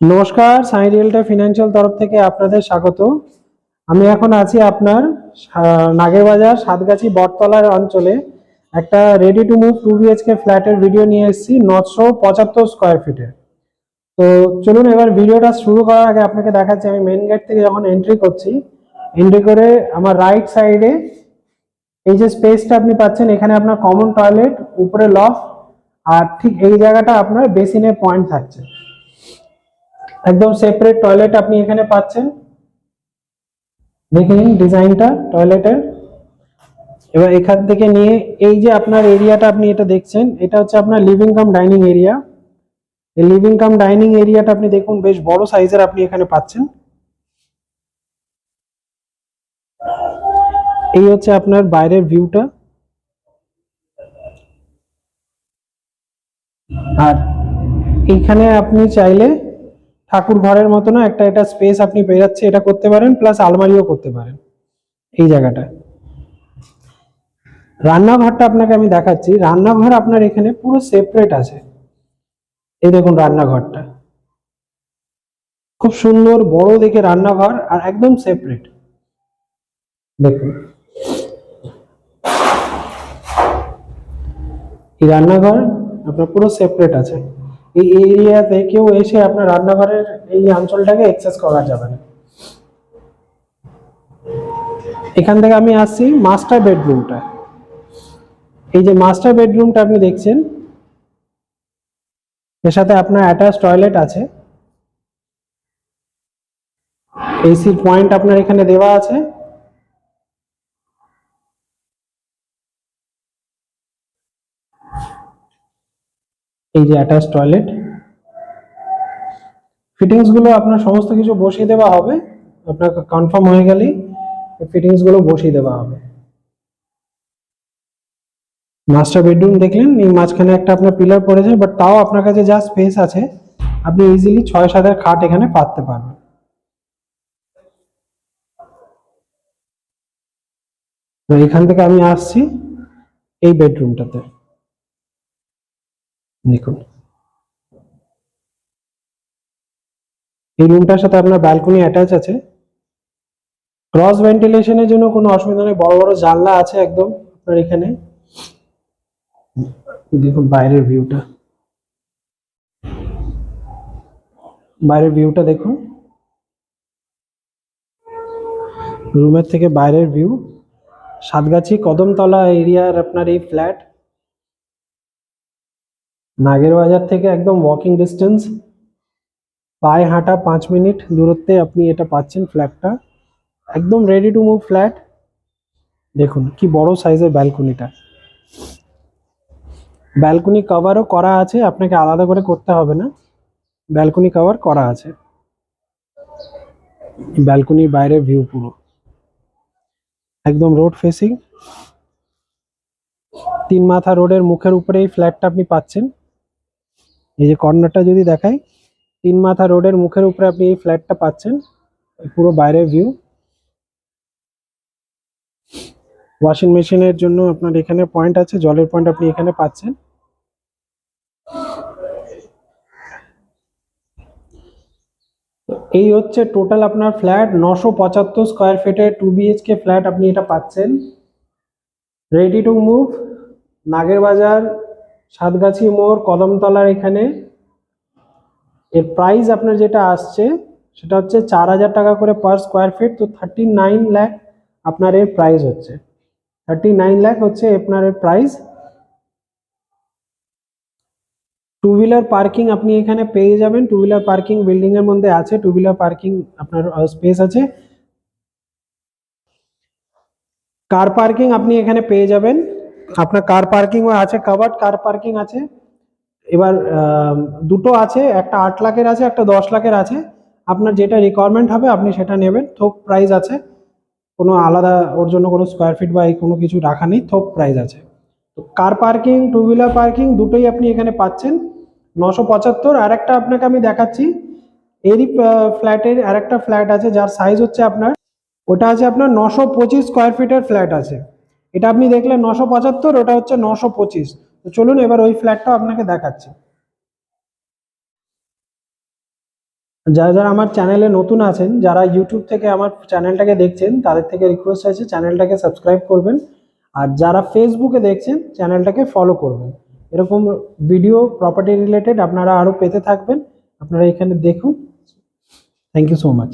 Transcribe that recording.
নমস্কার, সাই রিয়েলটা ফিনান্সিয়াল তরফ থেকে আপনাদের স্বাগত। আমি এখন আছি আপনার নাগেরবাজার সাতগাছি বটতলার অঞ্চলে একটা রেডি টু মুভ 2 BHK ফ্ল্যাটের ভিডিও নিয়ে এসেছি 975 স্কোয়ার ফিটের। তো চলুন এবার ভিডিওটা শুরু করার আগে আপনাকে দেখাচ্ছি আমি মেন গেট থেকে যখন এন্ট্রি করছি, এন্ট্রি করে আমার রাইট সাইডে এই যে স্পেসটা আপনি পাচ্ছেন, এখানে আপনার কমন টয়লেট, উপরে লফট, আর ঠিক এই জায়গাটা আপনার বেসিনের পয়েন্ট থাকছে। একদম সেপারেট টয়লেট আপনি এখানে পাচ্ছেন। দেখে নিন ডিজাইনটা টয়লেটের। এবার এখান থেকে নিয়ে এই যে আপনার এরিয়াটা আপনি এটা দেখছেন, এটা হচ্ছে আপনার লিভিং কাম ডাইনিং এরিয়া। এই লিভিং কাম ডাইনিং এরিয়াটা আপনি দেখুন বেশ বড় সাইজের আপনি এখানে পাচ্ছেন। এই হচ্ছে আপনার বাইরের ভিউটা। আর এইখানে আপনি চাইলে ঠাকুর ঘরের মতো না একটা এটা স্পেস আপনি পেয়ে যাচ্ছে, এটা করতে পারেন, প্লাস আলমারিও করতে পারেন এই জায়গাটা। রান্নাঘরটা আপনাকে আমি দেখাচ্ছি। রান্নাঘর আপনার এখানে পুরো সেপারেট আছে। এই দেখুন রান্নাঘরটা খুব সুন্দর বড় দেখে রান্নাঘর, আর একদম সেপারেট। দেখুন এই রান্নাঘর আপনার পুরো সেপারেট আছে। এই এরিয়াতে কেউ এসে আপনার রান্নাঘরের এই অঞ্চলটাকে অ্যাক্সেস করা যাবে না। এখান থেকে আমি আসছি মাস্টার বেডরুমটা। এই যে মাস্টার বেডরুমটা আপনি দেখছেন, এর সাথে আপনার অ্যাটাচ টয়লেট আছে, এসির পয়েন্ট আপনার এখানে দেওয়া আছে। এই যে অ্যাটাচ টয়লেট, ফিটিংস গুলো আপনার সমস্ত কিছু বসিয়ে দেওয়া হবে। আপনার কনফার্ম হয়ে গেলেই ফিটিংস গুলো বসিয়ে দেওয়া হবে। মাস্টার বেডরুম দেখলেন, এই মাঝখানে একটা আপনার পিলার পড়েছে, বাট তাও আপনার কাছে যা স্পেস আছে আপনি ইজিলি 6-7 খাট এখানে পাততে পারবেন। তো এখান থেকে আমি আসছি এই বেডরুমটাতে। দেখুন এই রুমটার সাথে আপনার ব্যালকনি অ্যাটাচ আছে। ক্রস ভেন্টিলেশনের জন্য কোনো অসুবিধা নেই, বড় বড় জানলা আছে একদম আপনার এখানে। দেখুন বাইরের ভিউটা, বাইরের ভিউটা দেখুন, রুমের থেকে বাইরের ভিউ। সাতগাছি কদমতলা এরিয়ার আপনার এই ফ্ল্যাট, নাগেরবাজার থেকে একদম ওয়াকিং ডিস্টেন্স, পায়ে হাঁটা 5 মিনিট দূরত্বে আপনি এটা পাচ্ছেন ফ্ল্যাটটা। একদম রেডি টু মুভ ফ্ল্যাট। দেখুন কি বড় সাইজের ব্যালকনিটা, ব্যালকনি কভারও করা আছে, আপনাকে আলাদা করে করতে হবে না, ব্যালকনি কভার করা আছে। ব্যালকনির বাইরের ভিউ পুরো একদম রোড ফেসিং। 3 মাথা রোডের মুখের উপরে এই ফ্ল্যাটটা আপনি পাচ্ছেন। এই যে কর্নারটা যদি দেখাই, 3 মাথা রোডের মুখের উপরে আপনি এই ফ্ল্যাটটা পাচ্ছেন। পুরো বাইরের ভিউ। ওয়াশিং মেশিনের জন্য আপনার এখানে পয়েন্ট আছে, জলের পয়েন্ট আপনি এখানে পাচ্ছেন। এই হচ্ছে টোটাল আপনার ফ্ল্যাট, 975 স্কোয়ার ফিটের 2 BHK ফ্ল্যাট আপনি এটা পাচ্ছেন। Ready to move, Nagerbazar Satgachhi মোড় কদমতলার এখানে। এর প্রাইস আপনার যেটা আসছে সেটা হচ্ছে 4000 টাকা করে পার স্কোয়ার ফিট। তো 39 লাখ আপনার এর প্রাইস হচ্ছে, 39 লাখ হচ্ছে আপনার এর প্রাইস। 2 হুইলার পার্কিং আপনি এখানে পেয়ে যাবেন। 2 হুইলার পার্কিং বিল্ডিং এর মধ্যে আছে, 2 হুইলার পার্কিং আপনার স্পেস আছে। কার পার্কিং আপনি এখানে পেয়ে যাবেন, আপনার কার পার্কিংও আছে, কভার্ড কার পার্কিং আছে। এবার দুটো আছে, একটা 8 লাখের আছে, একটা 10 লাখের আছে। আপনার যেটা রিকোয়ারমেন্ট হবে আপনি সেটা নেবেন। থোক প্রাইস আছে, কোনো আলাদা ওর জন্য কোনো স্কোয়ার ফিট বা কোনো কিছু রাখা নেই, থোক প্রাইস আছে। তো কার পার্কিং 2 হুইলার পার্কিং দুটোই আপনি এখানে পাচ্ছেন 975। আর একটা আপনাকে আমি দেখাচ্ছি, এরই ফ্ল্যাটের আর একটা ফ্ল্যাট আছে যার সাইজ হচ্ছে আপনার, ওটা আছে আপনার 925 স্কোয়ার ফিটের ফ্ল্যাট আছে। এটা আপনি দেখলেন 975, ওটা হচ্ছে 925। তো চলুন এবার ওই ফ্ল্যাটটা আপনাকে দেখাচ্ছি। যারা যারা আমার চ্যানেলে নতুন আছেন, যারা ইউটিউব থেকে আমার চ্যানেলটাকে দেখছেন, তাদের থেকে রিকোয়েস্ট আছে চ্যানেলটাকে সাবস্ক্রাইব করবেন। আর যারা ফেসবুকে দেখছেন চ্যানেলটাকে ফলো করবেন। এরকম ভিডিও প্রপার্টি রিলেটেড আপনারা আরও পেতে থাকবেন। আপনারা এখানে দেখুন। Thank you so much.